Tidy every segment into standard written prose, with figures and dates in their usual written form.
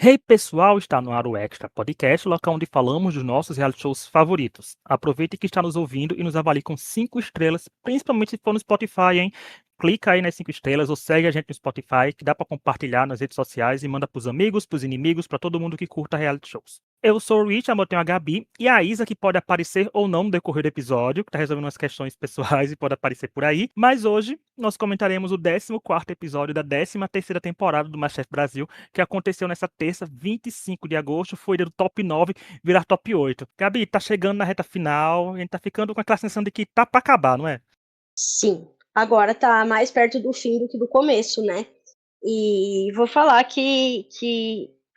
Hey pessoal, está no ar o Extra Podcast, o local onde falamos dos nossos reality shows favoritos. Aproveite que está nos ouvindo e nos avalie com 5 estrelas, principalmente se for no Spotify, hein? Clica aí nas 5 estrelas ou segue a gente no Spotify, que dá para compartilhar nas redes sociais e manda pros amigos, pros inimigos, para todo mundo que curta reality shows. Eu sou o Rich, eu tenho a Gabi e a Isa, que pode aparecer ou não no decorrer do episódio, que tá resolvendo umas questões pessoais e pode aparecer por aí. Mas hoje nós comentaremos o 14º episódio da 13ª temporada do MasterChef Brasil, que aconteceu nessa terça, 25 de agosto, foi do top 9 virar top 8. Gabi, tá chegando na reta final, a gente tá ficando com aquela sensação de que tá pra acabar, não é? Sim, agora tá mais perto do fim do que do começo, né? E vou falar que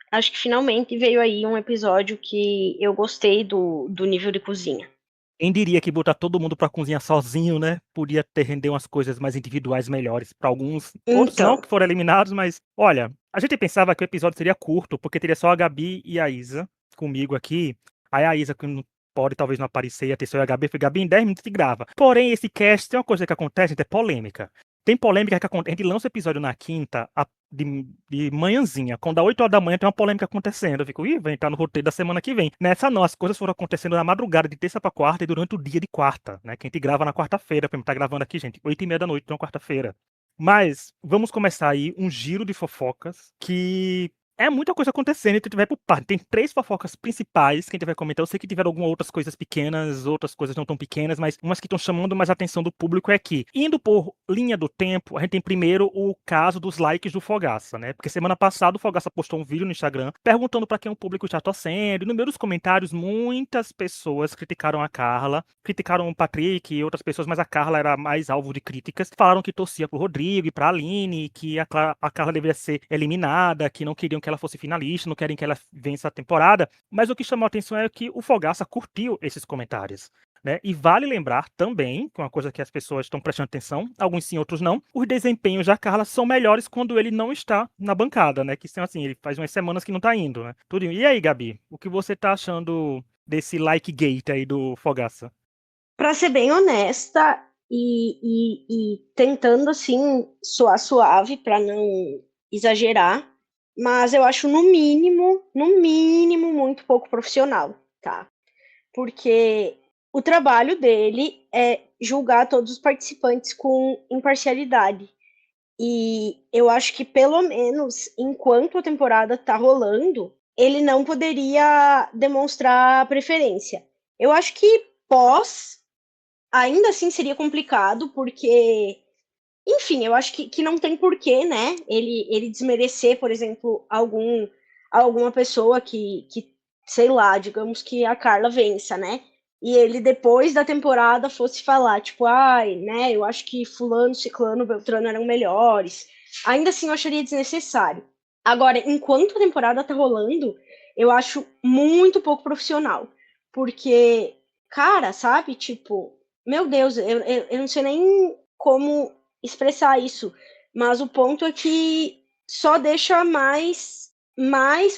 acho que finalmente veio aí um episódio que eu gostei do nível de cozinha. Quem diria que botar todo mundo pra cozinhar sozinho, né, podia ter render umas coisas mais individuais melhores pra alguns, outros não, Então, que foram eliminados, mas olha, a gente pensava que o episódio seria curto, porque teria só a Gabi e a Isa comigo aqui, aí a Isa que não pode talvez não aparecer, ia ter só a Gabi, foi Gabi, em 10 minutos te grava. Porém, esse cast tem uma coisa que acontece, gente, é polêmica. Tem polêmica que acontece, a gente lança o episódio na quinta, de manhãzinha, quando dá 8 horas da manhã tem uma polêmica acontecendo. Eu fico, ih, vai entrar no roteiro da semana que vem. Nessa não, as coisas foram acontecendo na madrugada de terça pra quarta e durante o dia de quarta, né? Que a gente grava na quarta-feira, pra mim tá gravando aqui, gente, 8h30 da noite, na quarta-feira. Mas vamos começar aí um giro de fofocas que é muita coisa acontecendo e a gente vai por parte. Tem 3 fofocas principais que a gente vai comentar. Eu sei que tiveram algumas outras coisas pequenas, outras coisas não tão pequenas, mas umas que estão chamando mais a atenção do público é que, indo por linha do tempo, a gente tem primeiro o caso dos likes do Fogaça, né? Porque semana passada o Fogaça postou um vídeo no Instagram perguntando pra quem o público está torcendo. E no meio dos comentários, muitas pessoas criticaram a Carla, criticaram o Patrick e outras pessoas, mas a Carla era mais alvo de críticas. Falaram que torcia pro Rodrigo e pra Aline, que a Carla deveria ser eliminada, que não queriam que ela fosse finalista, não querem que ela vença a temporada. Mas o que chamou a atenção é que o Fogaça curtiu esses comentários. Né? E vale lembrar também, que é uma coisa que as pessoas estão prestando atenção, alguns sim, outros não, os desempenhos da Carla são melhores quando ele não está na bancada, né? Que são assim, ele faz umas semanas que não tá indo, né? Tudo. E aí, Gabi, o que você tá achando desse like gate aí do Fogaça? pra ser bem honesta e tentando assim soar suave pra não exagerar, mas eu acho no mínimo muito pouco profissional, tá? Porque o trabalho dele é julgar todos os participantes com imparcialidade. E eu acho que, pelo menos, enquanto a temporada tá rolando, ele não poderia demonstrar preferência. Eu acho que pós, ainda assim seria complicado, porque, enfim, eu acho que não tem porquê, né? Ele desmerecer, por exemplo, alguma pessoa que, sei lá, digamos que a Carla vença, né? E ele, depois da temporada, fosse falar, tipo, ai, né, eu acho que fulano, ciclano, beltrano eram melhores. Ainda assim, eu acharia desnecessário. Agora, enquanto a temporada tá rolando, eu acho muito pouco profissional. Porque, cara, sabe, tipo, meu Deus, eu não sei nem como expressar isso, mas o ponto é que só deixa mais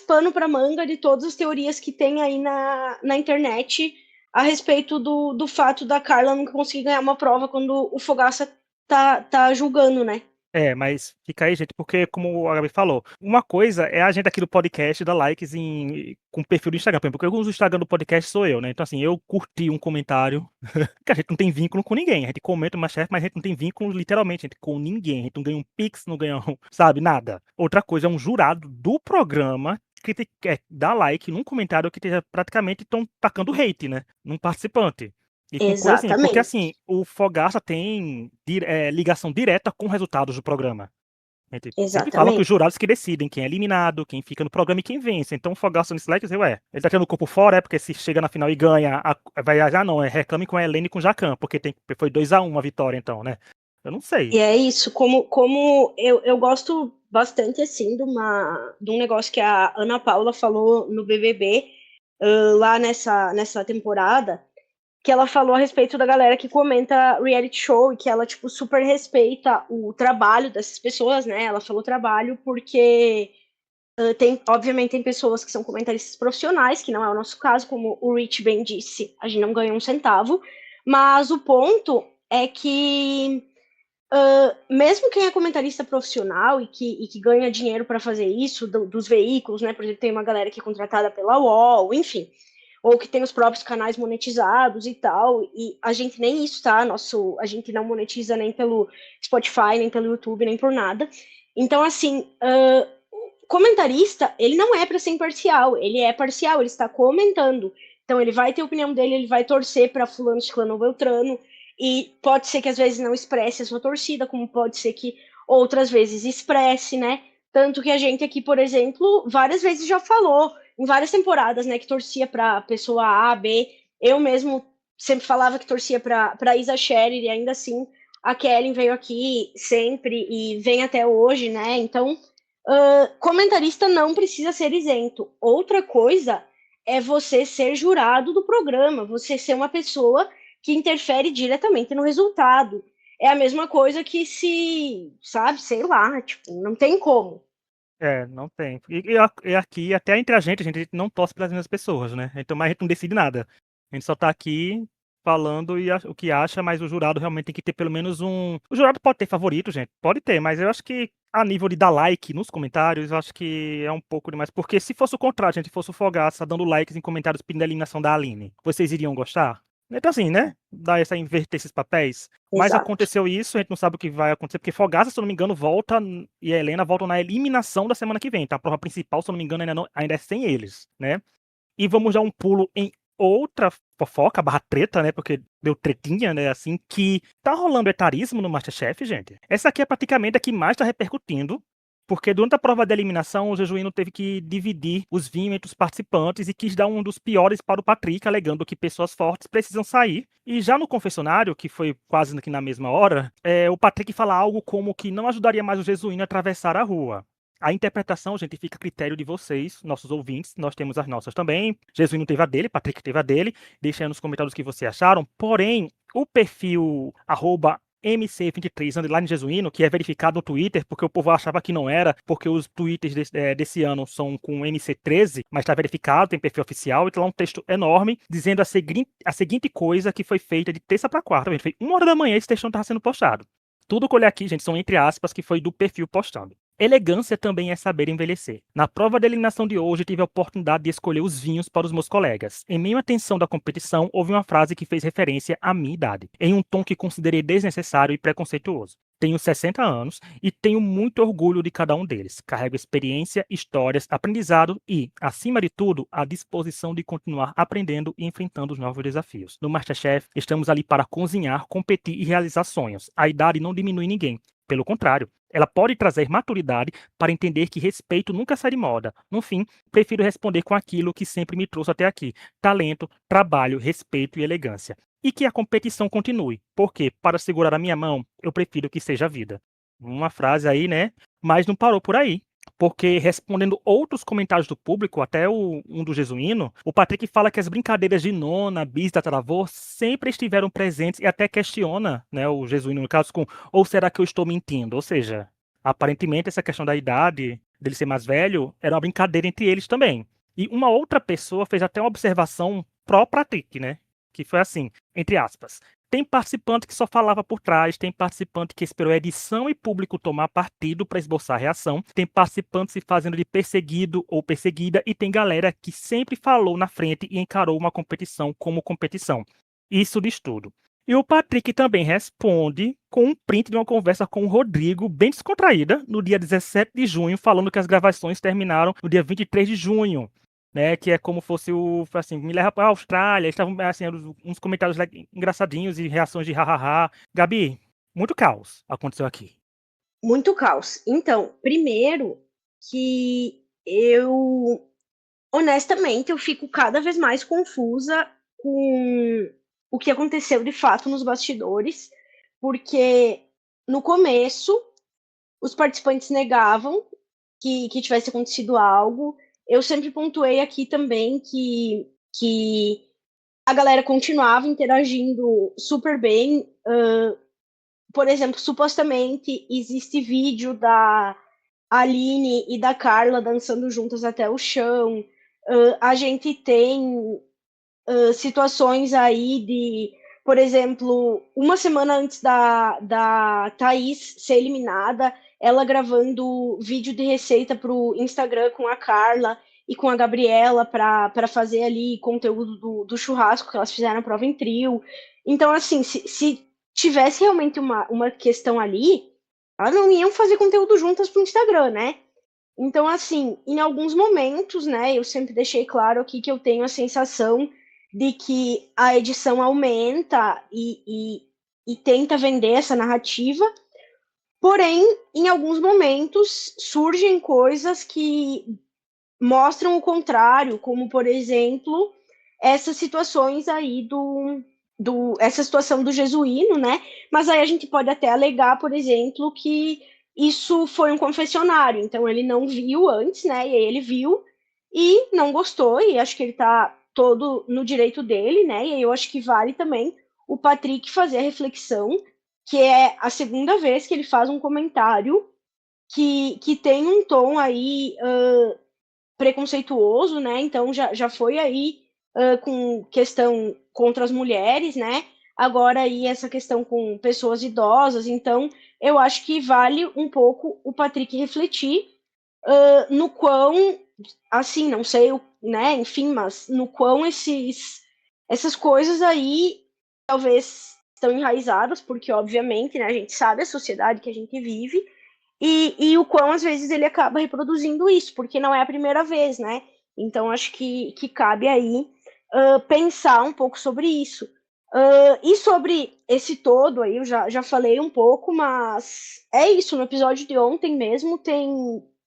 pano para manga de todas as teorias que tem aí na internet a respeito do fato da Carla não conseguir ganhar uma prova quando o Fogaça tá julgando, né? É, mas fica aí, gente, porque, como a Gabi falou, uma coisa é a gente aqui do podcast dar likes com perfil do Instagram, por exemplo, porque eu uso o Instagram do podcast sou eu, né? Então, assim, eu curti um comentário, que a gente não tem vínculo com ninguém, a gente comenta o MasterChef, mas a gente não tem vínculo, literalmente, gente, com ninguém, a gente não ganha um pix, não ganha, sabe, nada. Outra coisa é um jurado do programa que dá like num comentário que esteja praticamente estão tacando hate, né? Num participante. E com coisa assim, porque Exatamente. assim, o Fogaça tem ligação direta com os resultados do programa. A gente sempre fala que os Exatamente. jurados que decidem quem é eliminado, quem fica no programa e quem vence. Então o Fogaça nesse like, ué, ele tá tendo o corpo fora, é porque se chega na final e ganha, vai já não, reclame com a Helene e com o Jacan, porque foi 2-1 a vitória então, né? Eu não sei. E é isso, como eu gosto bastante, assim, de um negócio que a Ana Paula falou no BBB, lá nessa temporada, que ela falou a respeito da galera que comenta reality show e que ela, tipo, super respeita o trabalho dessas pessoas, né? Ela falou trabalho porque obviamente, tem pessoas que são comentaristas profissionais, que não é o nosso caso, como o Rich bem disse, a gente não ganha um centavo, mas o ponto é que Mesmo quem é comentarista profissional e que ganha dinheiro para fazer isso, dos veículos, né? Por exemplo, tem uma galera que é contratada pela UOL, enfim, ou que tem os próprios canais monetizados e tal, e a gente nem isso, tá? A gente não monetiza nem pelo Spotify, nem pelo YouTube, nem por nada. Então, assim, comentarista, ele não é para ser imparcial, ele é parcial, ele está comentando. Então, ele vai ter a opinião dele, ele vai torcer para fulano, ciclano ou beltrano, e pode ser que às vezes não expresse a sua torcida, como pode ser que outras vezes expresse, né? Tanto que a gente aqui, por exemplo, várias vezes já falou, em várias temporadas, né, que torcia para pessoa A, B. Eu mesmo sempre falava que torcia para Isa Scherer, e ainda assim a Kelly veio aqui sempre e vem até hoje, né? Então, comentarista não precisa ser isento. Outra coisa é você ser jurado do programa, você ser uma pessoa que interfere diretamente no resultado. É a mesma coisa que se, sabe, sei lá, tipo, não tem como. É, não tem. E aqui, até entre a gente não torce pelas mesmas pessoas, né? Então, mas a gente não decide nada. A gente só tá aqui falando o que acha, mas o jurado realmente tem que ter pelo menos um. O jurado pode ter favorito, gente. Pode ter, mas eu acho que a nível de dar like nos comentários, eu acho que é um pouco demais. Porque se fosse o contrário, a gente fosse o Fogaça dando likes em comentários pedindo a eliminação da Aline, vocês iriam gostar? Então, assim, né? Dar essa inverter esses papéis. Mas Exato. aconteceu isso, a gente não sabe o que vai acontecer, porque Fogaça, se eu não me engano, volta e a Helena voltam na eliminação da semana que vem. Então a prova principal, se eu não me engano, ainda é sem eles, né? E vamos dar um pulo em outra fofoca, barra treta, né? Porque deu tretinha, né? Assim, que tá rolando etarismo no MasterChef, gente. Essa aqui é praticamente a que mais tá repercutindo. Porque durante a prova da eliminação, o Jejuíno teve que dividir os vinhos entre os participantes e quis dar um dos piores para o Patrick, alegando que pessoas fortes precisam sair. E já no confessionário, que foi quase que na mesma hora, o Patrick fala algo como que não ajudaria mais o Jesuíno a atravessar a rua. A interpretação, gente, fica a critério de vocês, nossos ouvintes. Nós temos as nossas também. Jesuíno teve a dele, Patrick teve a dele. Deixa aí nos comentários o que vocês acharam. Porém, o perfil MC23 underline Jesuíno, que é verificado no Twitter, porque o povo achava que não era, porque os tweets desse ano são com MC13, mas está verificado, tem perfil oficial, então é um texto enorme, dizendo a seguinte coisa que foi feita de terça para quarta. Gente, foi 1 hora da manhã esse texto não estava sendo postado. Tudo que eu olhei aqui, gente, são entre aspas, que foi do perfil postando. Elegância também é saber envelhecer. Na prova da eliminação de hoje, tive a oportunidade de escolher os vinhos para os meus colegas. Em meio à tensão da competição, houve uma frase que fez referência à minha idade, em um tom que considerei desnecessário e preconceituoso. Tenho 60 anos e tenho muito orgulho de cada um deles. Carrego experiência, histórias, aprendizado e, acima de tudo, a disposição de continuar aprendendo e enfrentando os novos desafios. No MasterChef, estamos ali para cozinhar, competir e realizar sonhos. A idade não diminui ninguém. Pelo contrário, ela pode trazer maturidade para entender que respeito nunca sai de moda. No fim, prefiro responder com aquilo que sempre me trouxe até aqui: talento, trabalho, respeito e elegância. E que a competição continue, porque para segurar a minha mão, eu prefiro que seja a vida. Uma frase aí, né? Mas não parou por aí. Porque respondendo outros comentários do público, até um do Jesuíno, o Patrick fala que as brincadeiras de nona, bis, tataravô sempre estiveram presentes e até questiona, né, o Jesuíno no caso, com ou será que eu estou mentindo? Ou seja, aparentemente essa questão da idade, dele ser mais velho, era uma brincadeira entre eles também. E uma outra pessoa fez até uma observação pró-Patrick, né? Que foi assim, entre aspas. Tem participante que só falava por trás, tem participante que esperou a edição e público tomar partido para esboçar a reação, tem participante se fazendo de perseguido ou perseguida e tem galera que sempre falou na frente e encarou uma competição como competição. Isso diz tudo. E o Patrick também responde com um print de uma conversa com o Rodrigo, bem descontraída, no dia 17 de junho, falando que as gravações terminaram no dia 23 de junho. Né, que é como fosse assim, me leva para a Austrália, estavam assim, uns comentários engraçadinhos e reações de hahaha. Gabi, muito caos aconteceu aqui. Muito caos. Então, primeiro que honestamente, eu fico cada vez mais confusa com o que aconteceu de fato nos bastidores, porque no começo os participantes negavam que tivesse acontecido algo. Eu sempre pontuei aqui também que a galera continuava interagindo super bem. Por exemplo, supostamente existe vídeo da Aline e da Carla dançando juntas até o chão. A gente tem situações aí de, por exemplo, uma semana antes da Thaís ser eliminada, ela gravando vídeo de receita pro Instagram com a Carla e com a Gabriela para fazer ali conteúdo do churrasco que elas fizeram a prova em trio. Então, assim, se tivesse realmente uma questão ali, elas não iam fazer conteúdo juntas pro Instagram, né? Então, assim, em alguns momentos, né, eu sempre deixei claro aqui que eu tenho a sensação de que a edição aumenta e tenta vender essa narrativa, porém, em alguns momentos surgem coisas que mostram o contrário, como, por exemplo, essas situações aí essa situação do jesuíno, né? Mas aí a gente pode até alegar, por exemplo, que isso foi um confessionário, então ele não viu antes, né? E aí ele viu e não gostou, e acho que ele tá todo no direito dele, né? E aí eu acho que vale também o Patrick fazer a reflexão, que é a segunda vez que ele faz um comentário que tem um tom aí preconceituoso, né? Então já foi aí com questão contra as mulheres, né? Agora aí essa questão com pessoas idosas. Então eu acho que vale um pouco o Patrick refletir no quão, assim, não sei, né? Enfim, mas no quão essas coisas aí talvez estão enraizadas, porque obviamente, né? A gente sabe a sociedade que a gente vive e o quão às vezes ele acaba reproduzindo isso, porque não é a primeira vez, né? Então acho que cabe aí pensar um pouco sobre isso. E sobre esse todo aí, eu já falei um pouco, mas é isso. No episódio de ontem mesmo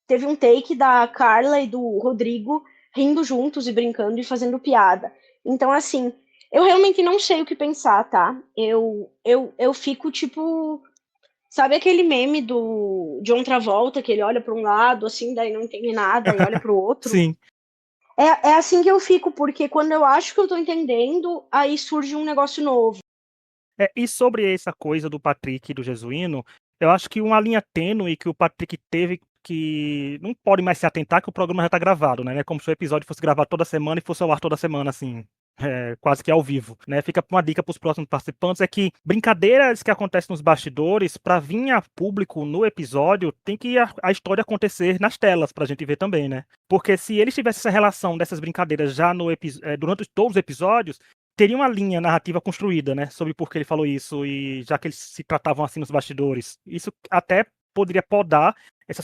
teve um take da Carla e do Rodrigo rindo juntos e brincando e fazendo piada. Então, assim, eu realmente não sei o que pensar, tá? Eu fico tipo. Sabe aquele meme do John Travolta, que ele olha para um lado, assim, daí não entende nada, e olha para o outro? Sim. É assim que eu fico, porque quando eu acho que eu tô entendendo, aí surge um negócio novo. E sobre essa coisa do Patrick e do Jesuíno, eu acho que uma linha tênue que o Patrick teve que não pode mais se atentar que o programa já tá gravado, né? Não é como se o episódio fosse gravado toda semana e fosse ao ar toda semana, assim, quase que ao vivo, né? Fica uma dica para os próximos participantes, é que brincadeiras que acontecem nos bastidores, para vir a público no episódio, tem que a história acontecer nas telas pra gente ver também, né? Porque se eles tivessem essa relação dessas brincadeiras já durante todos os episódios, teria uma linha narrativa construída, né, sobre por que ele falou isso, e já que eles se tratavam assim nos bastidores. Isso até poderia podar esse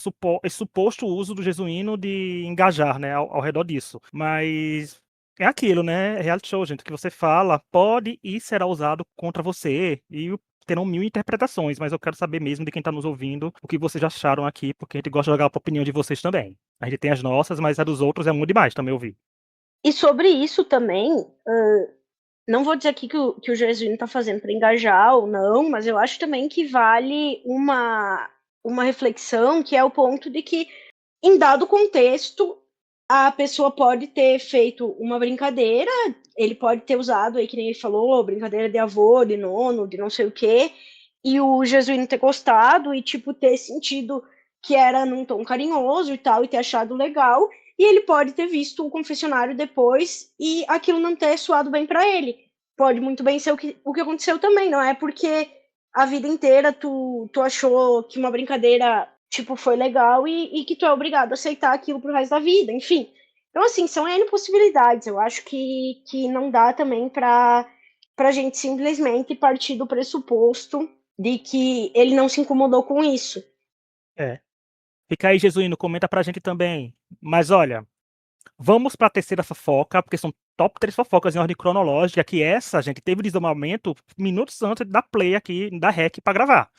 suposto uso do jesuíno de engajar, né, ao redor disso. Mas é aquilo, né, reality show, gente, o que você fala pode e será usado contra você, e terão mil interpretações, mas eu quero saber mesmo de quem está nos ouvindo o que vocês acharam aqui, porque a gente gosta de jogar a opinião de vocês também. A gente tem as nossas, mas a dos outros é muito demais também ouvir. E sobre isso também, não vou dizer aqui que o Jesuíno está fazendo para engajar ou não, mas eu acho também que vale uma reflexão, que é o ponto de que, em dado contexto, a pessoa pode ter feito uma brincadeira, ele pode ter usado aí, que nem ele falou, brincadeira de avô, de nono, de não sei o quê, e o Jesuíno ter gostado e, tipo, ter sentido que era num tom carinhoso e tal, e ter achado legal, e ele pode ter visto o confessionário depois e aquilo não ter soado bem para ele. Pode muito bem ser o que aconteceu também, não é porque a vida inteira tu achou que uma brincadeira, tipo, foi legal e que tu é obrigado a aceitar aquilo pro resto da vida, enfim. Então, assim, são N possibilidades. Eu acho que não dá também pra gente simplesmente partir do pressuposto de que ele não se incomodou com isso. É. Fica aí, Jesuíno, comenta pra gente também. Mas olha, vamos para a terceira fofoca, porque são top 3 fofocas em ordem cronológica, que essa, gente, teve desdobramento minutos antes da play aqui, da REC, para gravar.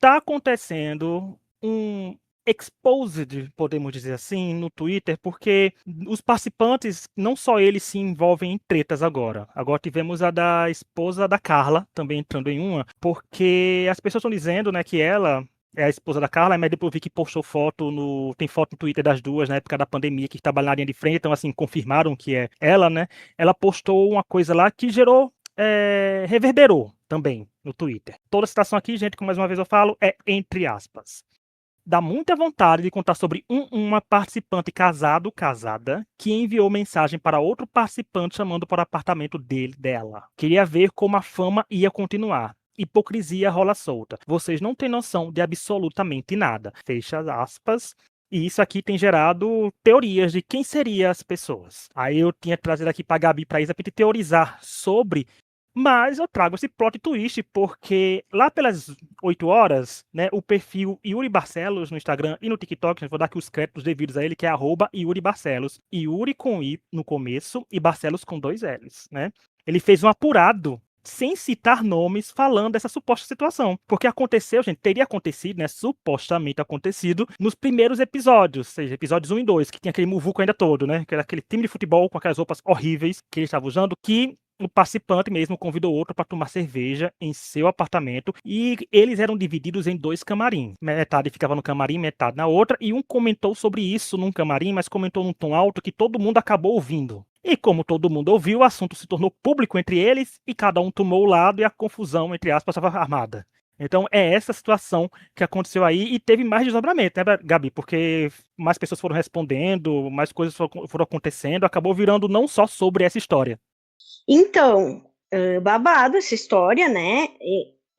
Tá acontecendo um exposed, podemos dizer assim, no Twitter, porque os participantes, não só eles se envolvem em tretas agora. Agora tivemos a da esposa da Carla, também entrando em uma, porque as pessoas estão dizendo, né, que ela é a esposa da Carla, mas depois eu vi que postou foto tem foto no Twitter das duas, na época da pandemia, que estava na linha de frente, então assim, confirmaram que é ela, né? Ela postou uma coisa lá que gerou reverberou também no Twitter. Toda citação aqui, gente, como mais uma vez eu falo, é entre aspas. dá muita vontade de contar sobre uma participante casado ou casada que enviou mensagem para outro participante chamando para o apartamento dela. Queria ver como a fama ia continuar. Hipocrisia rola solta. Vocês não têm noção de absolutamente nada. Fecha aspas. E isso aqui tem gerado teorias de quem seriam as pessoas. Aí eu tinha trazido aqui para a Gabi e para a Isa para teorizar sobre, mas eu trago esse plot twist porque lá pelas 8 horas, né, o perfil Yuri Barcelos no Instagram e no TikTok, eu vou dar aqui os créditos devidos a ele, que é @Yuri Barcelos. Yuri com I no começo e Barcelos com 2 L's, né? Ele fez um apurado sem citar nomes, falando dessa suposta situação. Porque aconteceu, gente, teria acontecido, né, supostamente acontecido, nos primeiros episódios, ou seja, episódios 1 e 2, que tinha aquele muvuco ainda todo, né, que era aquele time de futebol com aquelas roupas horríveis que ele estava usando, que o participante mesmo convidou outro para tomar cerveja em seu apartamento e eles eram divididos em 2 camarins. Metade ficava no camarim, metade na outra, e um comentou sobre isso num camarim, mas comentou num tom alto que todo mundo acabou ouvindo. E como todo mundo ouviu, o assunto se tornou público entre eles e cada um tomou o lado e a confusão, entre aspas, estava armada. Então é essa situação que aconteceu aí e teve mais desdobramento, né, Gabi? Porque mais pessoas foram respondendo, mais coisas foram acontecendo, acabou virando não só sobre essa história. Então, babado essa história, né?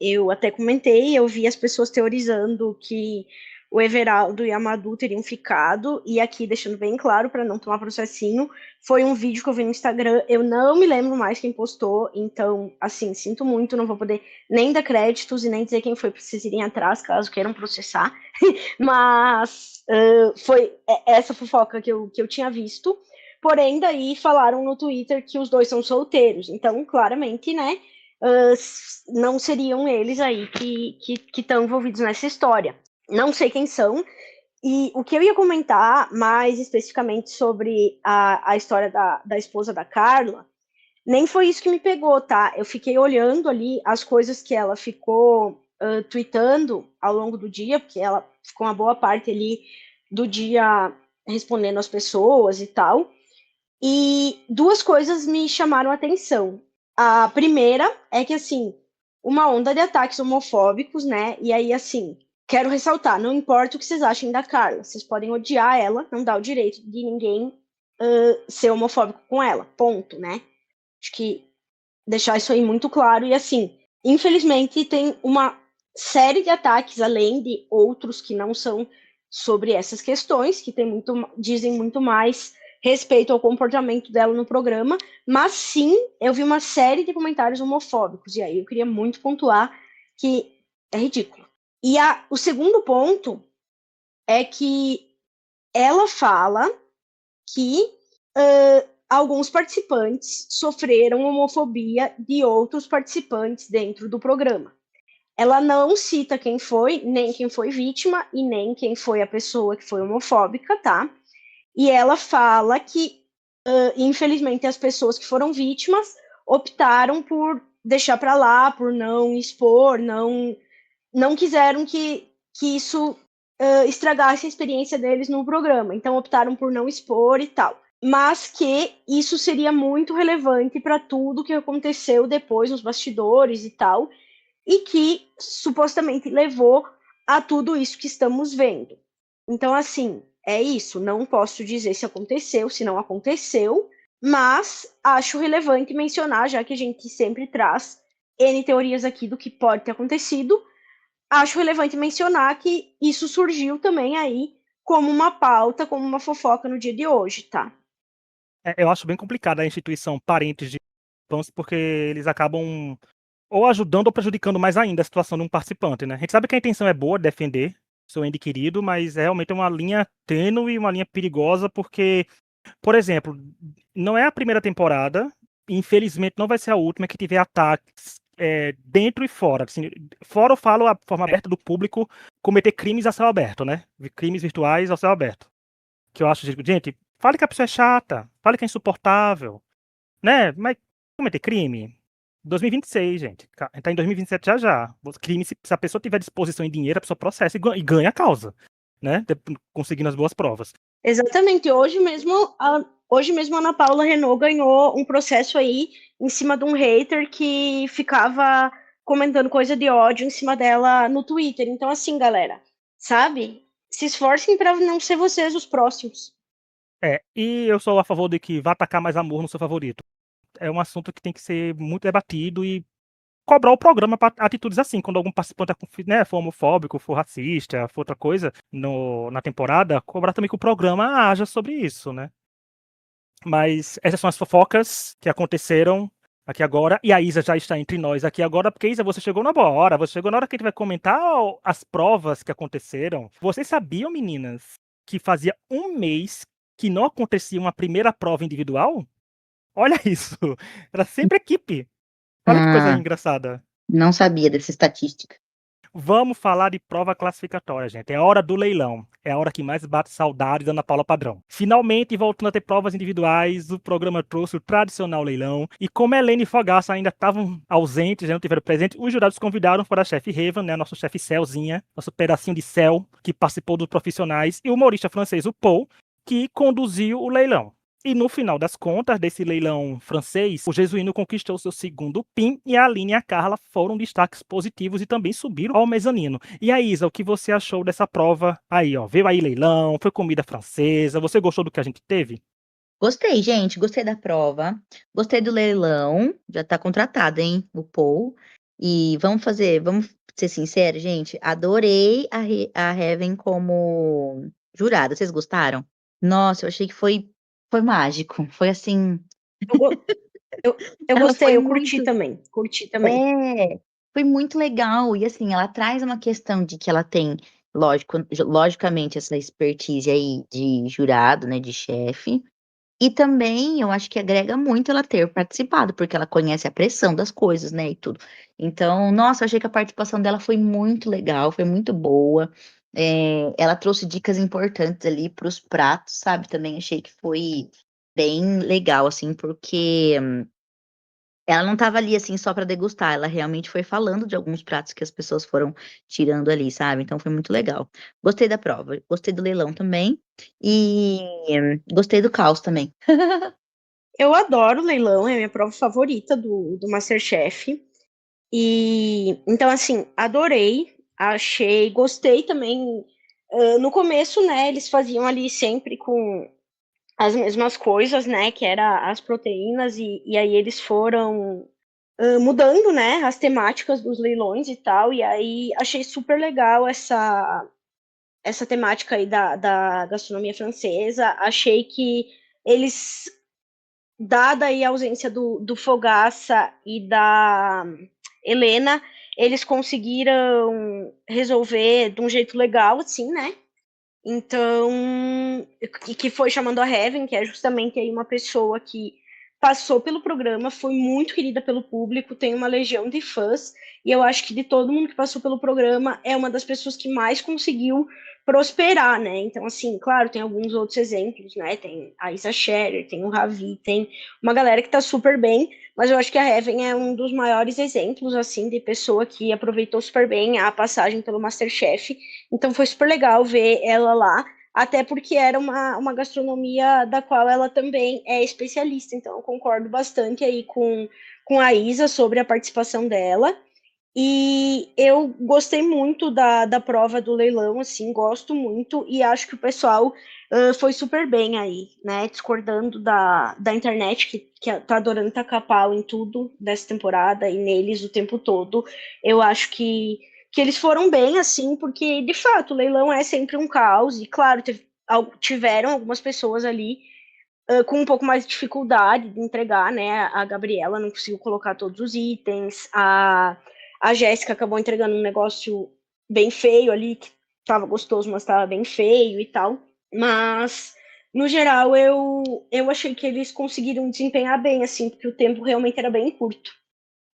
Eu até comentei, eu vi as pessoas teorizando que o Everaldo e a Madu teriam ficado, e aqui deixando bem claro para não tomar processinho, foi um vídeo que eu vi no Instagram, eu não me lembro mais quem postou, então, assim, sinto muito, não vou poder nem dar créditos e nem dizer quem foi para vocês irem atrás, caso queiram processar, mas foi essa fofoca que eu tinha visto. Porém, daí falaram no Twitter que os dois são solteiros. Então, claramente, né? Não seriam eles aí que estão envolvidos nessa história. Não sei quem são. E o que eu ia comentar mais especificamente sobre a história da esposa da Carla, nem foi isso que me pegou, tá? Eu fiquei olhando ali as coisas que ela ficou tweetando ao longo do dia, porque ela ficou uma boa parte ali do dia respondendo às pessoas e tal. E duas coisas me chamaram a atenção. A primeira é que, assim, uma onda de ataques homofóbicos, né? E aí, assim, quero ressaltar: não importa o que vocês achem da Carla, vocês podem odiar ela, não dá o direito de ninguém ser homofóbico com ela, ponto, né? Acho que deixar isso aí muito claro. E, assim, infelizmente, tem uma série de ataques, além de outros que não são sobre essas questões, que tem muito, dizem muito mais respeito ao comportamento dela no programa, mas sim, eu vi uma série de comentários homofóbicos, e aí eu queria muito pontuar que é ridículo. E o segundo ponto é que ela fala que alguns participantes sofreram homofobia de outros participantes dentro do programa. Ela não cita quem foi, nem quem foi vítima e nem quem foi a pessoa que foi homofóbica, tá? E ela fala que, infelizmente, as pessoas que foram vítimas optaram por deixar para lá, por não expor, não quiseram que isso estragasse a experiência deles no programa. Então, optaram por não expor e tal. Mas que isso seria muito relevante para tudo que aconteceu depois nos bastidores e tal, e que supostamente levou a tudo isso que estamos vendo. Então, assim, é isso. Não posso dizer se aconteceu, se não aconteceu, mas acho relevante mencionar, já que a gente sempre traz N teorias aqui do que pode ter acontecido, acho relevante mencionar que isso surgiu também aí como uma pauta, como uma fofoca no dia de hoje, tá? Eu acho bem complicada a instituição parentes de participantes, porque eles acabam ou ajudando ou prejudicando mais ainda a situação de um participante, né? A gente sabe que a intenção é boa, defender seu ente querido, mas é realmente uma linha tênue, uma linha perigosa, porque, por exemplo, não é a primeira temporada, infelizmente não vai ser a última que tiver ataques dentro e fora. Assim, fora eu falo a forma aberta do público cometer crimes a céu aberto, né? Crimes virtuais ao céu aberto. Que eu acho, gente, fale que a pessoa é chata, fale que é insuportável, né? Mas cometer crime? 2026, gente. A gente tá em 2027 já. Crime, se a pessoa tiver disposição em dinheiro, a pessoa processa e ganha a causa, né? Conseguindo as boas provas. Exatamente. Hoje mesmo a Ana Paula Renault ganhou um processo aí em cima de um hater que ficava comentando coisa de ódio em cima dela no Twitter. Então, assim, galera, sabe? se esforcem para não ser vocês os próximos. E eu sou a favor de que vá tacar mais amor no seu favorito. É um assunto que tem que ser muito debatido e cobrar o programa para atitudes assim, quando algum participante né, for homofóbico, for racista, for outra coisa na temporada, cobrar também que o programa haja sobre isso, né? Mas essas são as fofocas que aconteceram aqui agora, e a Isa já está entre nós aqui agora, porque Isa, você chegou na boa hora, você chegou na hora que a gente vai comentar as provas que aconteceram. Vocês sabiam, meninas, que fazia um mês que não acontecia uma primeira prova individual? Olha isso, era sempre equipe. Olha que coisa Ah, engraçada. não sabia dessa estatística. Vamos falar de prova classificatória, gente. É a hora do leilão. É a hora que mais bate saudade da Ana Paula Padrão. Finalmente, voltando a ter provas individuais, o programa trouxe o tradicional leilão. E como Helene e Fogaça ainda estavam ausentes, já não tiveram presente, os jurados convidaram para a chefe Raven, né, nosso chefe Celzinha, nosso pedacinho de céu, que participou dos profissionais, e o humorista francês, o Paul, que conduziu o leilão. E no final das contas, desse leilão francês, o Jesuíno conquistou seu segundo PIN e a Aline e a Carla foram destaques positivos e também subiram ao mezanino. E a Isa, o que você achou dessa prova aí, ó? Veio aí leilão, foi comida francesa, você gostou do que a gente teve? Gostei, gente, gostei da prova, gostei do leilão, já tá contratado, hein, o Paul. E vamos ser sinceros, gente, adorei a Heaven como jurada, vocês gostaram? Nossa, eu achei que foi mágico, foi assim, Eu, eu ela gostei, foi eu curti muito, também. Curti também. foi muito legal, e assim, ela traz uma questão de que ela tem, logicamente, essa expertise aí de jurado, né, de chefe. E também eu acho que agrega muito ela ter participado, porque ela conhece a pressão das coisas, né, e tudo. Então, nossa, eu achei que a participação dela foi muito legal, foi muito boa. Ela trouxe dicas importantes ali para os pratos, sabe? Também achei que foi bem legal, assim, porque ela não estava ali, assim, só para degustar, ela realmente foi falando de alguns pratos que as pessoas foram tirando ali, sabe? Então foi muito legal. Gostei da prova, gostei do leilão também, e gostei do caos também. Eu adoro leilão, é a minha prova favorita do MasterChef. E então, assim, adorei, achei, gostei também. No começo, né, eles faziam ali sempre com as mesmas coisas, né, que era as proteínas, e aí eles foram mudando, né, as temáticas dos leilões e tal, e aí achei super legal essa temática aí da gastronomia francesa. Achei que eles, dada aí a ausência do Fogaça e da Helena, eles conseguiram resolver de um jeito legal, assim, né? Então, e que foi chamando a Heaven, que é justamente aí uma pessoa que passou pelo programa, foi muito querida pelo público, tem uma legião de fãs, e eu acho que de todo mundo que passou pelo programa, é uma das pessoas que mais conseguiu prosperar, né? Então, assim, claro, tem alguns outros exemplos, né? Tem a Isa Scherer, tem o Ravi, tem uma galera que tá super bem, mas eu acho que a Heaven é um dos maiores exemplos, assim, de pessoa que aproveitou super bem a passagem pelo MasterChef. Então foi super legal ver ela lá, até porque era uma gastronomia da qual ela também é especialista. Então eu concordo bastante aí com a Isa sobre a participação dela. E eu gostei muito da prova do leilão, assim, gosto muito, e acho que o pessoal foi super bem aí, né? Discordando da internet, que tá adorando tacar pau em tudo dessa temporada e neles o tempo todo. Eu acho que eles foram bem, assim, porque de fato o leilão é sempre um caos, e claro, tiveram algumas pessoas ali com um pouco mais de dificuldade de entregar, né? A Gabriela não conseguiu colocar todos os itens, a Jéssica acabou entregando um negócio bem feio ali, que estava gostoso, mas estava bem feio e tal. Mas, no geral, eu achei que eles conseguiram desempenhar bem, assim, porque o tempo realmente era bem curto.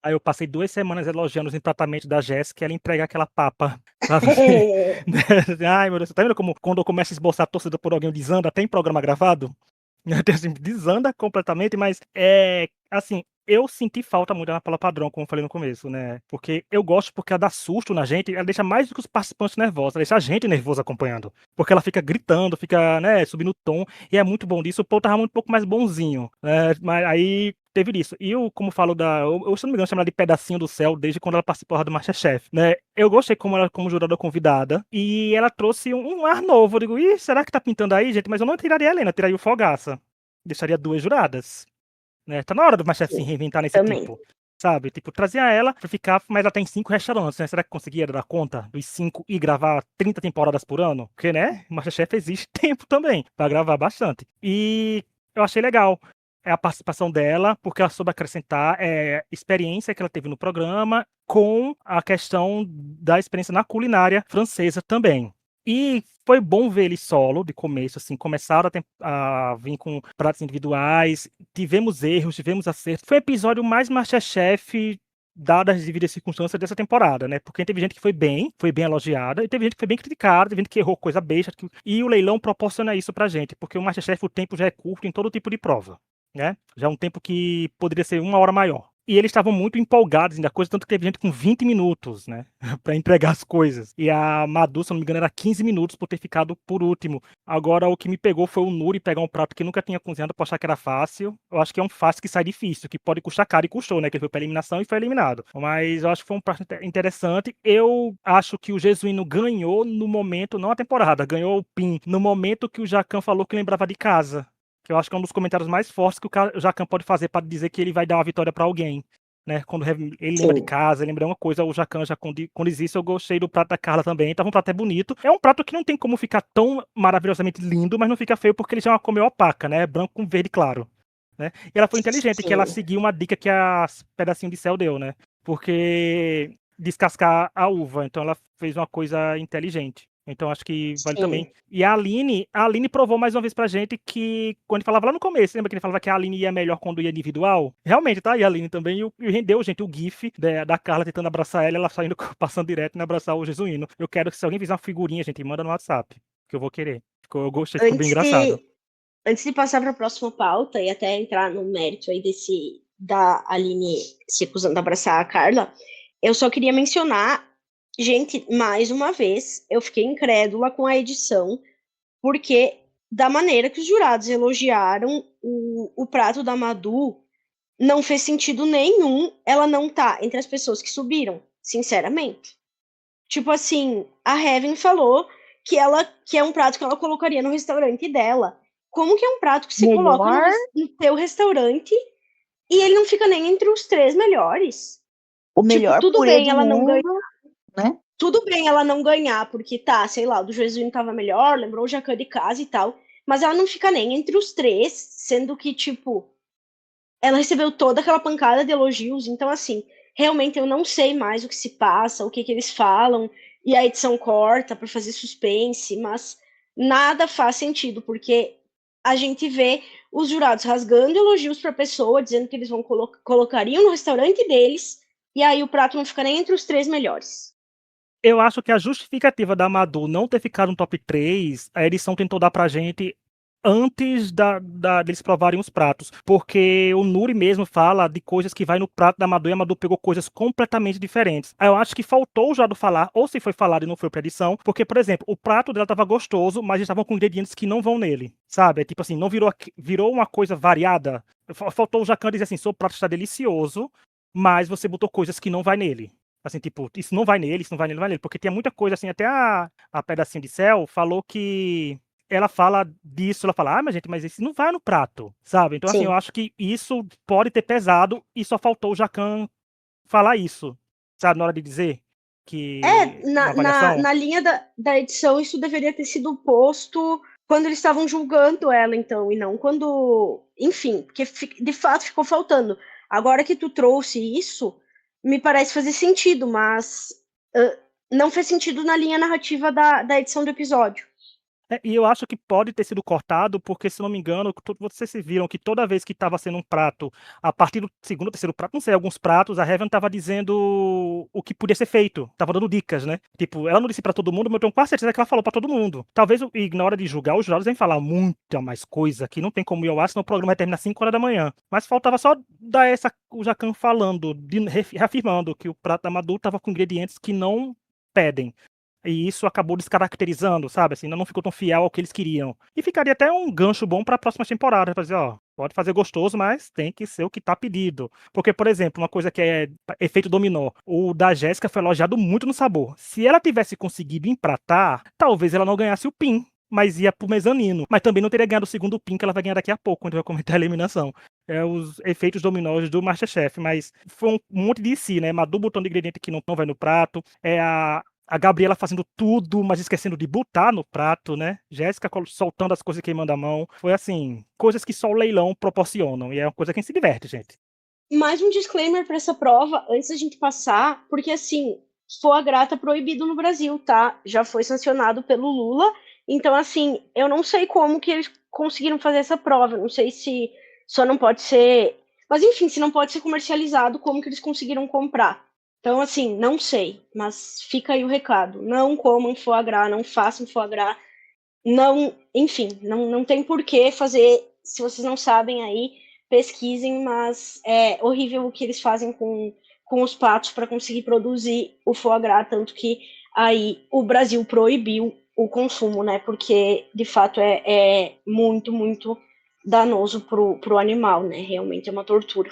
Aí eu passei 2 semanas elogiando os empratamentos da Jéssica e ela entrega aquela papa, sabe assim? Ai, meu Deus, você tá vendo como quando eu começo a esboçar a torcida por alguém desanda até em programa gravado? Assim, desanda completamente, mas assim, eu senti falta muito da Ana Paula Padrão, como eu falei no começo, né? Porque eu gosto porque ela dá susto na gente, ela deixa mais do que os participantes nervosos, ela deixa a gente nervoso acompanhando. Porque ela fica gritando, fica, né, subindo o tom, e é muito bom disso. O Paul tava um pouco mais bonzinho, né? Mas aí teve isso. E eu, como falo eu, se não me engano, chamo ela de Pedacinho do Céu desde quando ela participou do MasterChef, né? Eu gostei como ela, como jurada convidada, e ela trouxe um ar novo. Eu digo, ih, será que tá pintando aí, gente? Mas eu não tiraria a Helena, eu tiraria o Fogaça. Deixaria 2 juradas. Né? Tá na hora do MasterChef se Sim, reinventar nesse também. tipo, sabe? Tipo, trazia ela pra ficar, mas ela tem 5 restaurantes, né? Será que conseguia dar conta dos 5 e gravar 30 temporadas por ano? Porque, né? MasterChef existe tempo também pra gravar bastante. E eu achei legal a participação dela, porque ela soube acrescentar experiência que ela teve no programa com a questão da experiência na culinária francesa também. E foi bom ver ele solo, de começo, assim, começaram a vir com pratos individuais, tivemos erros, tivemos acertos. Foi o episódio mais MasterChef, dadas as devidas circunstâncias dessa temporada, né? Porque teve gente que foi bem elogiada, e teve gente que foi bem criticada, teve gente que errou coisa besta, e o leilão proporciona isso pra gente, porque o MasterChef, o tempo já é curto em todo tipo de prova, né? Já é um tempo que poderia ser 1 hora maior. E eles estavam muito empolgados ainda, coisa, tanto que teve gente com 20 minutos, né? Pra entregar as coisas. E a Madu, se eu não me engano, era 15 minutos por ter ficado por último. Agora, o que me pegou foi o Nuri pegar um prato que nunca tinha cozinhado pra achar que era fácil. Eu acho que é um fácil que sai difícil, que pode custar caro e custou, né? Que ele foi pra eliminação e foi eliminado. Mas eu acho que foi um prato interessante. Eu acho que o Jesuíno ganhou no momento, não a temporada, ganhou o PIN, no momento que o Jacan falou que lembrava de casa. Que eu acho que é um dos comentários mais fortes que o Jacan pode fazer para dizer que ele vai dar uma vitória para alguém. Né? Quando ele lembra de casa, ele lembra uma coisa, o Jacan já condiz isso. Eu gostei do prato da Carla também. Tava um prato até bonito. É um prato que não tem como ficar tão maravilhosamente lindo, mas não fica feio porque ele já é uma cor meio opaca, né? Branco com verde claro. Né? E ela foi inteligente, que ela Sim. seguiu uma dica que a Pedacinho de Céu deu, né? Porque descascar a uva. Então ela fez uma coisa inteligente. Então acho que vale também. Sim. E a Aline provou mais uma vez pra gente que, quando ele falava lá no começo, lembra que ele falava que a Aline ia melhor quando ia individual? Realmente, tá aí a Aline também. E rendeu, gente, o GIF da Carla tentando abraçar ela saindo, passando direto e abraçar o Jesuíno. Eu quero que se alguém fizer uma figurinha, gente, manda no WhatsApp, que eu vou querer. Eu gostei, ficou bem Antes engraçado. de, antes de passar para a próxima pauta e até entrar no mérito aí da Aline se recusando a abraçar a Carla, eu só queria mencionar, gente, mais uma vez, eu fiquei incrédula com a edição, porque da maneira que os jurados elogiaram o prato da Madu, não fez sentido nenhum ela não tá entre as pessoas que subiram, sinceramente. Tipo assim, a Heaven falou que é um prato que ela colocaria no restaurante dela. Como que é um prato que se coloca Melhor, no teu restaurante e ele não fica nem entre os 3 melhores? o Tipo, melhor tudo purê bem do ela não ganhar, mundo, né? tudo bem ela não ganhar, porque tá, sei lá, o do Jesuíno tava melhor, lembrou o Jacan de casa e tal, mas ela não fica nem entre os 3, sendo que, tipo, ela recebeu toda aquela pancada de elogios, então assim, realmente eu não sei mais o que se passa, o que que eles falam, e a edição corta para fazer suspense, mas nada faz sentido, porque a gente vê os jurados rasgando elogios para a pessoa, dizendo que eles vão colocariam no restaurante deles, e aí o prato não fica nem entre os 3 melhores. Eu acho que a justificativa da Madu não ter ficado no top 3, a edição tentou dar pra gente antes deles provarem os pratos. Porque o Nuri mesmo fala de coisas que vai no prato da Madu e a Madu pegou coisas completamente diferentes. Aí eu acho que faltou o Jado falar, ou se foi falado e não foi pra edição, porque, por exemplo, o prato dela tava gostoso, mas estavam com ingredientes que não vão nele, sabe? É tipo assim, não virou uma coisa variada. Faltou o Jacan dizer assim, seu prato está delicioso, mas você botou coisas que não vai nele. Assim, tipo, isso não vai nele, isso não vai nele, não vai nele. Porque tinha muita coisa, assim, até a Pedacinho de Céu falou que ela fala disso, ela fala, mas gente, mas isso não vai no prato, sabe? Então, assim, eu Sim. acho que isso pode ter pesado e só faltou o Jacan falar isso, sabe? Na hora de dizer que na avaliação. Na linha da edição, isso deveria ter sido posto quando eles estavam julgando ela, então, e não quando. Enfim, porque de fato ficou faltando. Agora que tu trouxe isso, me parece fazer sentido, mas não fez sentido na linha narrativa da edição do episódio. E eu acho que pode ter sido cortado, porque se não me engano, vocês se viram que toda vez que estava sendo um prato, a partir do segundo ou terceiro prato, não sei, alguns pratos, a Heaven estava dizendo o que podia ser feito, estava dando dicas, né? Tipo, ela não disse pra todo mundo, mas eu tenho quase certeza que ela falou pra todo mundo. Talvez, na hora de julgar, os jurados vêm falar muita mais coisa, que não tem como ir ao ar, senão o programa vai terminar 5 horas da manhã. Mas faltava só dar o Jacan falando, reafirmando que o prato da Madu estava com ingredientes que não pedem. E isso acabou descaracterizando, sabe? Assim, não ficou tão fiel ao que eles queriam. E ficaria até um gancho bom para a próxima temporada, pra dizer, ó, pode fazer gostoso, mas tem que ser o que tá pedido. Porque, por exemplo, uma coisa que é efeito dominó, o da Jéssica foi elogiado muito no sabor. Se ela tivesse conseguido empratar, talvez ela não ganhasse o PIN, mas ia pro mezanino. Mas também não teria ganhado o segundo PIN que ela vai ganhar daqui a pouco, quando vai comentar a eliminação. É os efeitos dominós do MasterChef, mas foi um monte de si, né? Madu botando ingrediente que não vai no prato, a Gabriela fazendo tudo, mas esquecendo de botar no prato, né? Jéssica soltando as coisas e queimando a mão. Foi assim, coisas que só o leilão proporcionam. E é uma coisa que a gente se diverte, gente. Mais um disclaimer para essa prova, antes da gente passar, porque assim, foie gras tá proibido no Brasil, tá? Já foi sancionado pelo Lula. Então, assim, eu não sei como que eles conseguiram fazer essa prova. Não sei se só não pode ser. Mas, enfim, se não pode ser comercializado, como que eles conseguiram comprar? Então, assim, não sei. Mas fica aí o recado. Não comam foie gras, não façam foie gras. Não, enfim, não tem por que fazer. Se vocês não sabem aí, pesquisem, mas é horrível o que eles fazem com os patos para conseguir produzir o foie gras, tanto que aí o Brasil proibiu o consumo, né? Porque de fato é muito, muito danoso pro animal, né? Realmente é uma tortura.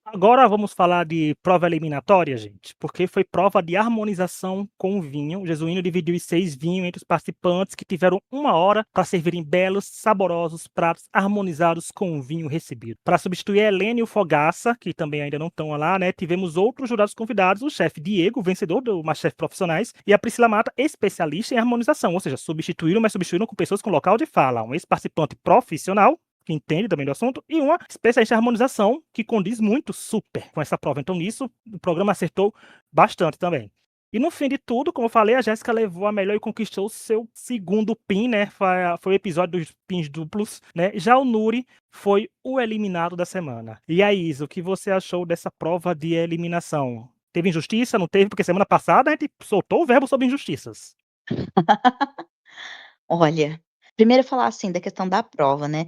Agora vamos falar de prova eliminatória, gente, porque foi prova de harmonização com o vinho. O Jesuíno dividiu os 6 vinhos entre os participantes, que tiveram 1 hora para servirem belos, saborosos pratos harmonizados com o vinho recebido. Para substituir a Helene e o Fogaça, que também ainda não estão lá, né, tivemos outros jurados convidados, o chefe Diego, vencedor do MasterChef Profissionais, e a Priscila Mata, especialista em harmonização, ou seja, substituíram com pessoas com local de fala, um ex-participante profissional que entende também do assunto, e uma especialista em harmonização, que condiz muito super com essa prova. Então, nisso, o programa acertou bastante também. E no fim de tudo, como eu falei, a Jéssica levou a melhor e conquistou o seu segundo PIN, né? Foi o episódio dos pins duplos, né? Já o Nuri foi o eliminado da semana. E aí, Isa, o que você achou dessa prova de eliminação? Teve injustiça? Não teve? Porque semana passada a gente soltou o verbo sobre injustiças. Olha, primeiro falar, assim, da questão da prova, né,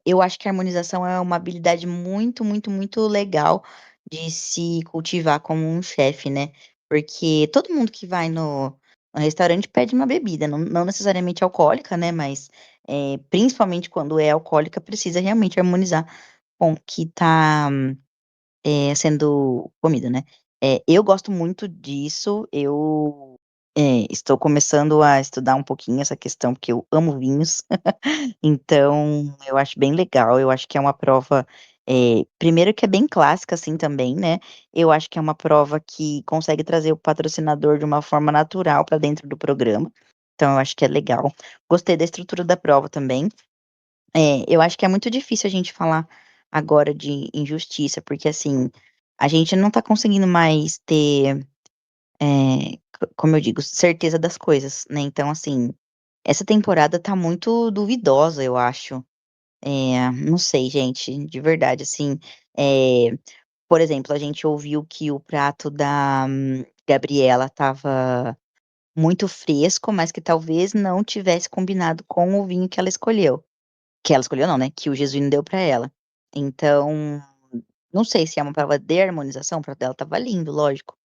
eu acho que a harmonização é uma habilidade muito, muito, muito legal de se cultivar como um chefe, né, porque todo mundo que vai no restaurante pede uma bebida, não necessariamente alcoólica, né, mas, principalmente quando é alcoólica, precisa realmente harmonizar com o que tá, sendo comido, né. Eu gosto muito disso, estou começando a estudar um pouquinho essa questão, porque eu amo vinhos, então eu acho bem legal, eu acho que é uma prova, primeiro que é bem clássica, assim, também, né, eu acho que é uma prova que consegue trazer o patrocinador de uma forma natural para dentro do programa, então eu acho que é legal. Gostei da estrutura da prova também. Eu acho que é muito difícil a gente falar agora de injustiça, porque, assim, a gente não tá conseguindo mais ter, como eu digo, certeza das coisas, né, então, assim, essa temporada tá muito duvidosa, eu acho. Não sei, gente, de verdade, assim, por exemplo, a gente ouviu que o prato da Gabriela estava muito fresco, mas que talvez não tivesse combinado com o vinho que ela escolheu não, né, que o Jesuíno deu pra ela. Então, não sei se é uma prova de harmonização, o prato dela estava lindo, lógico,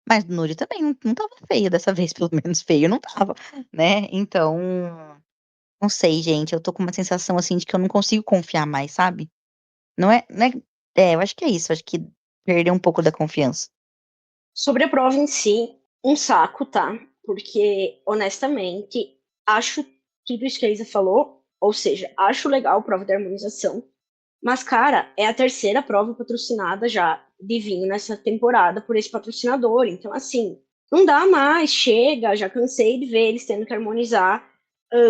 mas o Nuri também não estava feio dessa vez, pelo menos feio não estava, né, então, não sei gente, eu tô com uma sensação, assim, de que eu não consigo confiar mais, sabe. Não é eu acho que é isso, acho que perdeu um pouco da confiança. Sobre a prova em si, um saco, tá? Porque, honestamente, acho tudo isso que a Isa falou, ou seja, acho legal a prova de harmonização, mas, cara, é a terceira prova patrocinada já de vinho nessa temporada por esse patrocinador. Então, assim, não dá mais, chega, já cansei de ver eles tendo que harmonizar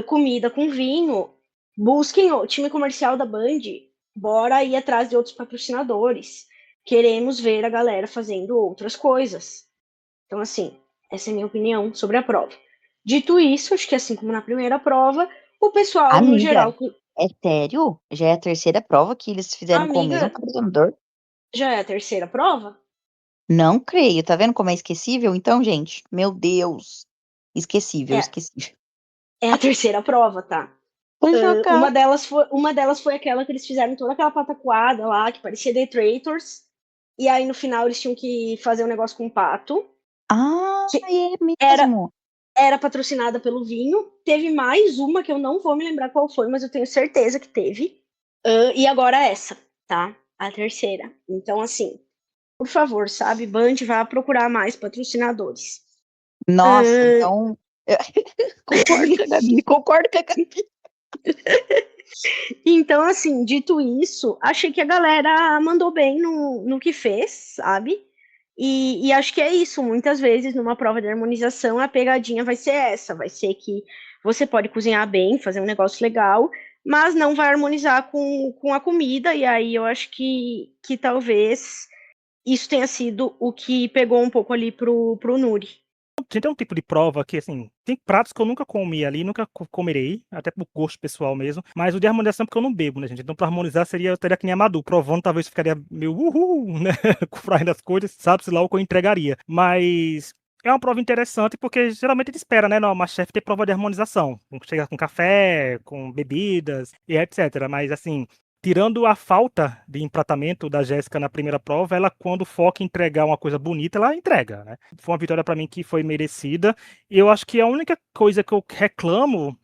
comida com vinho. Busquem o time comercial da Band, bora ir atrás de outros patrocinadores. Queremos ver a galera fazendo outras coisas. Então, assim, essa é a minha opinião sobre a prova. Dito isso, acho que assim como na primeira prova, o pessoal, no Amiga, geral, é sério? Já é a terceira prova que eles fizeram com o mesmo amiga, apresentador? já é a terceira prova? Não creio, tá vendo como é esquecível? Então, gente, meu Deus, esquecível, É, esquecível. é a terceira prova, tá? Tô Uma chocada. delas foi aquela que eles fizeram toda aquela pataquada lá, que parecia The Traitors, e aí no final eles tinham que fazer um negócio com o pato, Ah, que é era, mesmo. era patrocinada pelo vinho. Teve mais uma que eu não vou me lembrar qual foi, mas eu tenho certeza que teve. E agora essa, tá? A terceira. Então, assim, por favor, sabe, Band, vá procurar mais patrocinadores. Nossa, Ah, então. Concordo com a Gabi, concordo com a Gabi. então, assim, dito isso, achei que a galera mandou bem no que fez, sabe? E acho que é isso. Muitas vezes, numa prova de harmonização, a pegadinha vai ser essa: vai ser que você pode cozinhar bem, fazer um negócio legal, mas não vai harmonizar com a comida, e aí eu acho que talvez isso tenha sido o que pegou um pouco ali pro Nuri. Gente, é um tipo de prova que, assim, tem pratos que eu nunca comi ali, nunca comerei, até por gosto pessoal mesmo, mas o de harmonização é porque eu não bebo, né, gente? Então, pra harmonizar, eu teria que nem Amadou, provando, talvez ficaria meio uhul, né? Frying as coisas, sabe-se lá o que eu entregaria. Mas é uma prova interessante porque geralmente a gente espera, né, no MasterChef ter prova de harmonização. Chega com café, com bebidas e etc. Mas, assim, tirando a falta de empratamento da Jéssica na primeira prova, ela, quando foca em entregar uma coisa bonita, ela entrega, né? Foi uma vitória para mim que foi merecida. E eu acho que a única coisa que eu reclamo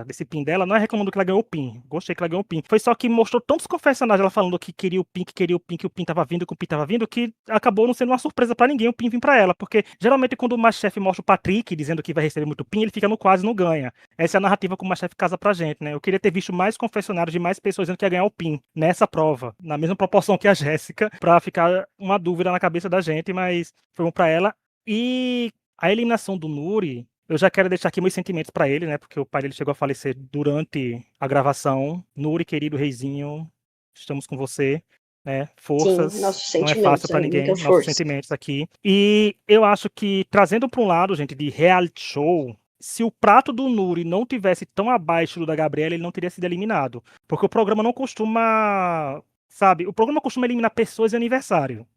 desse PIN dela, não é reclamando que ela ganhou o PIN. Gostei que ela ganhou o PIN. Foi só que mostrou tantos confessionários ela falando que queria o PIN, que queria o PIN, que o PIN tava vindo, que o PIN tava vindo, que acabou não sendo uma surpresa para ninguém o PIN vir para ela. Porque geralmente quando o MasterChef mostra o Patrick dizendo que vai receber muito PIN, ele fica no quase e não ganha. Essa é a narrativa que o MasterChef casa pra gente, né? Eu queria ter visto mais confessionários de mais pessoas dizendo que ia ganhar o PIN nessa prova, na mesma proporção que a Jéssica, pra ficar uma dúvida na cabeça da gente, mas foi bom pra ela. E a eliminação do Nuri, eu já quero deixar aqui meus sentimentos pra ele, né? Porque o pai dele chegou a falecer durante a gravação. Nuri, querido reizinho, estamos com você, né? Sim, Forças. nossos Não é fácil sentimentos, pra muita ninguém, nossos força. sentimentos aqui. E eu acho que, trazendo para um lado, gente, de reality show, se o prato do Nuri não tivesse tão abaixo do da Gabriela, ele não teria sido eliminado. Porque o programa não costuma. Sabe? O programa costuma eliminar pessoas em aniversário.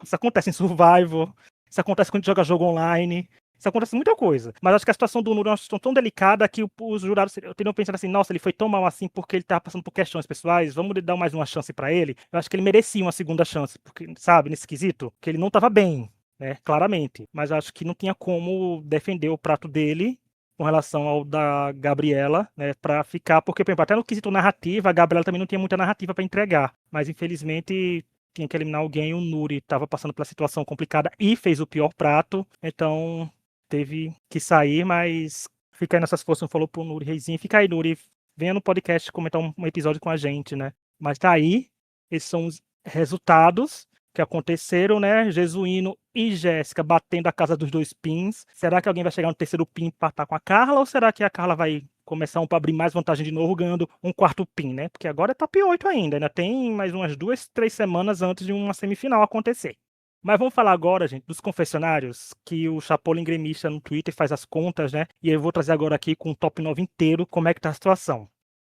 Isso acontece em Survivor, isso acontece quando a gente joga jogo online. Isso acontece muita coisa. Mas acho que a situação do Nuri é uma situação tão delicada que os jurados teriam pensado assim: nossa, ele foi tão mal assim porque ele tava passando por questões pessoais, vamos dar mais uma chance pra ele. Eu acho que ele merecia uma segunda chance, porque, sabe, nesse quesito, que ele não tava bem, né, claramente. Mas acho que não tinha como defender o prato dele com relação ao da Gabriela, né, pra ficar, porque, por exemplo, até no quesito narrativa, a Gabriela também não tinha muita narrativa pra entregar. Mas, infelizmente, tinha que eliminar alguém e o Nuri estava passando pela situação complicada e fez o pior prato, então teve que sair, mas fica aí nessas forças, não falou pro Nuri Reizinho, fica aí, Nuri, venha no podcast comentar um episódio com a gente, né? Mas tá aí, esses são os resultados que aconteceram, né? Jesuíno e Jéssica batendo a casa dos dois pins. Será que alguém vai chegar no terceiro pin e empatar com a Carla? Ou será que a Carla vai começar para abrir mais vantagem de novo, ganhando um quarto pin, né? Porque agora é top 8 ainda tem mais umas 2, 3 semanas antes de uma semifinal acontecer. Mas vamos falar agora, gente, dos confessionários, que o Chapolin Gremista no Twitter faz as contas, né? E eu vou trazer agora aqui com o top 9 inteiro como é que tá a situação.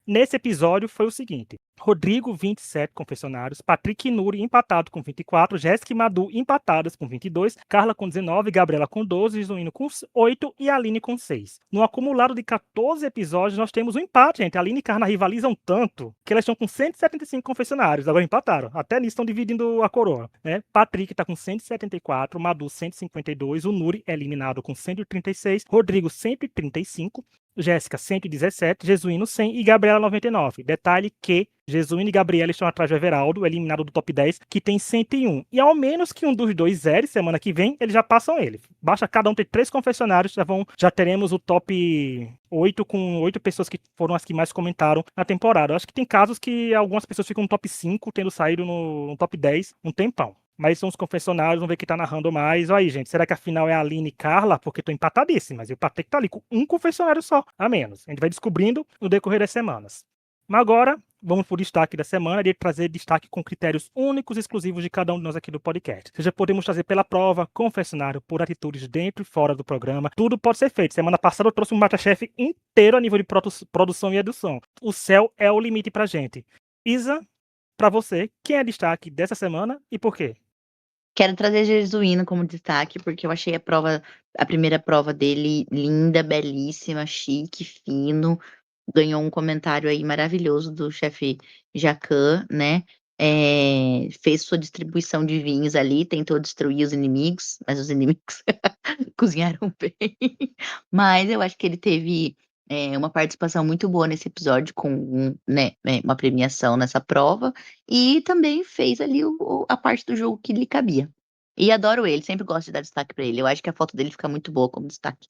Nesse episódio foi o seguinte: Rodrigo, 27 confessionários, Patrick e Nuri empatado com 24, Jéssica e Madu empatadas com 22, Carla com 19, Gabriela com 12, Zuíno com 8 e Aline com 6. No acumulado de 14 episódios, nós temos um empate, gente. Aline e Carla rivalizam tanto que elas estão com 175 confessionários, agora empataram. Até nisso estão dividindo a coroa, né? Patrick está com 174, Madu 152, o Nuri é eliminado com 136, Rodrigo 135, Jéssica 117, Jesuíno 100 e Gabriela 99. Detalhe que Jesuíno e Gabriela estão atrás do Everaldo, eliminado do top 10, que tem 101. E ao menos que um dos dois zere semana que vem, eles já passam ele. Basta cada um ter 3 confessionários, já teremos o top 8 com 8 pessoas que foram as que mais comentaram na temporada. Eu acho que tem casos que algumas pessoas ficam no top 5, tendo saído no top 10 um tempão. Mas são os confessionários, vamos ver quem tá narrando mais. Olha aí, gente, será que a final é a Aline e Carla? Porque tô empatadíssimas. E o Patrick tá ali com um confessionário só, a menos. A gente vai descobrindo no decorrer das semanas. Mas agora, vamos para o destaque da semana, de trazer destaque com critérios únicos e exclusivos de cada um de nós aqui do podcast. Seja podemos trazer pela prova, confessionário, por atitudes dentro e fora do programa, tudo pode ser feito. Semana passada eu trouxe um MasterChef inteiro a nível de produção e edição. O céu é o limite pra gente. Isa, pra você, quem é destaque dessa semana e por quê? Quero trazer Jesuíno como destaque, porque eu achei a primeira prova dele linda, belíssima, chique, fino. Ganhou um comentário aí maravilhoso do chefe Jacan, né? Fez sua distribuição de vinhos ali, tentou destruir os inimigos, mas os inimigos cozinharam bem. Mas eu acho que ele teve uma participação muito boa nesse episódio, com né, uma premiação nessa prova, e também fez ali a parte do jogo que lhe cabia. E adoro ele, sempre gosto de dar destaque para ele. Eu acho que a foto dele fica muito boa como destaque.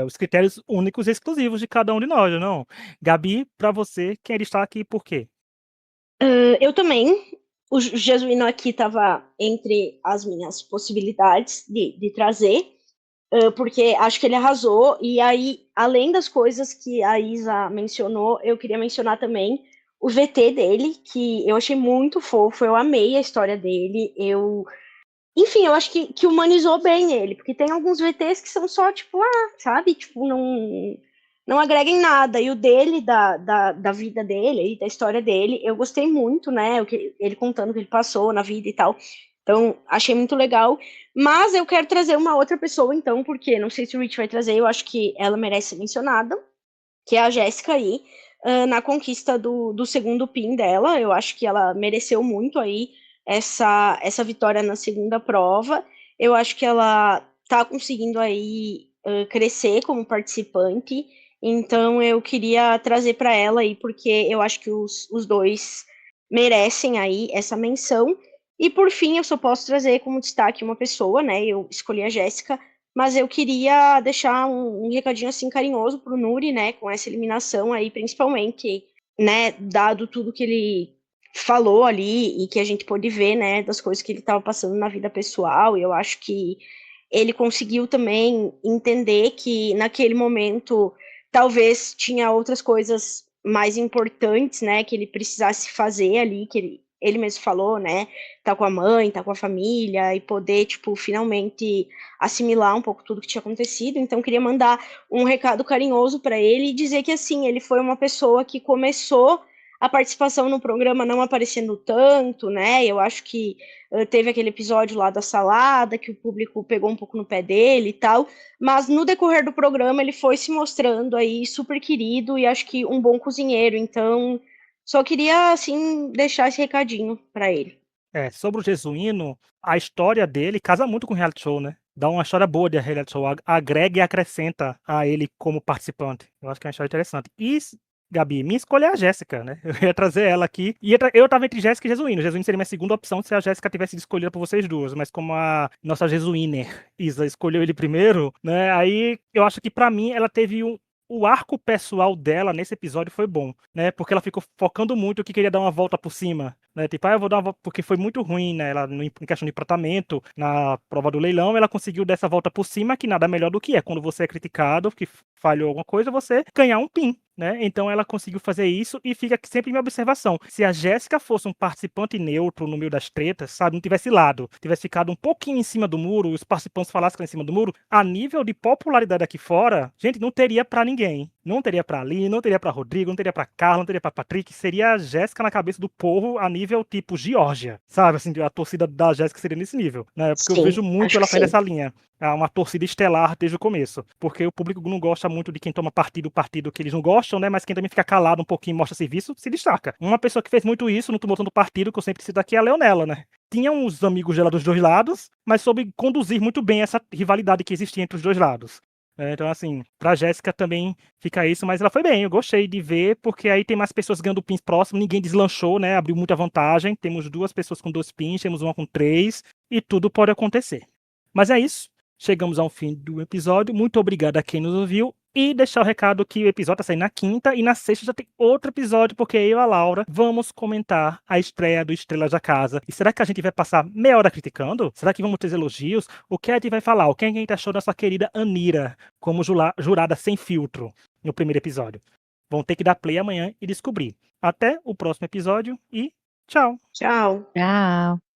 Os critérios únicos e exclusivos de cada um de nós, não? Gabi, pra você, quem é destaque e por quê? Eu também. O Jesuíno aqui estava entre as minhas possibilidades de trazer, porque acho que ele arrasou. E aí, além das coisas que a Isa mencionou, eu queria mencionar também o VT dele, que eu achei muito fofo, eu amei a história dele. Enfim, eu acho que humanizou bem ele, porque tem alguns VTs que são só, tipo, sabe? Tipo, não agrega em nada. E o dele, da vida dele, da história dele, eu gostei muito, né? Ele contando o que ele passou na vida e tal. Então, achei muito legal. Mas eu quero trazer uma outra pessoa, então, porque não sei se o Rich vai trazer, eu acho que ela merece ser mencionada, que é a Jéssica aí, na conquista do segundo pin dela. Eu acho que ela mereceu muito aí essa vitória na segunda prova. Eu acho que ela tá conseguindo aí crescer como participante. Então eu queria trazer para ela aí, porque eu acho que os dois merecem aí essa menção. E por fim, eu só posso trazer como destaque uma pessoa, né? Eu escolhi a Jéssica, mas eu queria deixar um recadinho assim carinhoso pro Nuri, né, com essa eliminação aí, principalmente, né, dado tudo que ele falou ali e que a gente pôde ver, né, das coisas que ele estava passando na vida pessoal. E eu acho que ele conseguiu também entender que naquele momento talvez tinha outras coisas mais importantes, né, que ele precisasse fazer ali, que ele mesmo falou, né, tá com a mãe, tá com a família, e poder, tipo, finalmente assimilar um pouco tudo que tinha acontecido. Então, queria mandar um recado carinhoso para ele e dizer que, assim, ele foi uma pessoa que começou a participação no programa não aparecendo tanto, né? Eu acho que teve aquele episódio lá da salada, que o público pegou um pouco no pé dele e tal, mas no decorrer do programa ele foi se mostrando aí super querido e acho que um bom cozinheiro. Então, só queria, assim, deixar esse recadinho para ele. Sobre o Jesuíno, a história dele casa muito com o reality show, né? Dá uma história boa de reality show, agrega e acrescenta a ele como participante. Eu acho que é uma história interessante. E, Gabi, minha escolha é a Jéssica, né? Eu ia trazer ela aqui. Eu tava entre Jéssica e Jesuíno. Jesuíno seria minha segunda opção se a Jéssica tivesse escolhido por vocês duas. Mas como a nossa Jesuíner, Isa, escolheu ele primeiro, né? Aí eu acho que pra mim ela teve o arco pessoal dela nesse episódio foi bom, né? Porque ela ficou focando muito que queria dar uma volta por cima, né? Tipo, eu vou dar uma volta, porque foi muito ruim, né? Ela, em questão de tratamento, na prova do leilão, ela conseguiu dar essa volta por cima, que nada melhor do que é. Quando você é criticado, que falhou alguma coisa, você ganhar um pin, né? Então ela conseguiu fazer isso e fica sempre minha observação. Se a Jéssica fosse um participante neutro no meio das tretas, sabe, não tivesse lado, tivesse ficado um pouquinho em cima do muro, os participantes falassem que era em cima do muro, a nível de popularidade aqui fora, gente, não teria pra ninguém. Não teria pra Ali, não teria pra Rodrigo, não teria pra Carla, não teria pra Patrick. Seria a Jéssica na cabeça do povo a nível tipo Geórgia, sabe? Assim, a torcida da Jéssica seria nesse nível, né? Porque eu vejo muito ela fazendo essa linha. Uma torcida estelar desde o começo. Porque o público não gosta muito de quem toma partido que eles não gostam, né? Mas quem também fica calado um pouquinho e mostra serviço, se destaca. Uma pessoa que fez muito isso no tumulto do partido, que eu sempre cito aqui, é a Leonela, né? Tinha uns amigos dela dos dois lados, mas soube conduzir muito bem essa rivalidade que existia entre os dois lados. Então, assim, pra Jéssica também fica isso, mas ela foi bem, eu gostei de ver, porque aí tem mais pessoas ganhando pins próximos, ninguém deslanchou, né? Abriu muita vantagem. Temos 2 pessoas com 2 pins, temos uma com 3, e tudo pode acontecer. Mas é isso. Chegamos ao fim do episódio. Muito obrigado a quem nos ouviu. E deixar o recado que o episódio tá saindo na quinta e na sexta já tem outro episódio, porque eu e a Laura vamos comentar a estreia do Estrelas da Casa. E será que a gente vai passar meia hora criticando? Será que vamos ter elogios? O que a gente vai falar? O que a gente achou da nossa querida Anira como jurada sem filtro no primeiro episódio? vão ter que dar play amanhã e descobrir. Até o próximo episódio e tchau! Tchau. Tchau.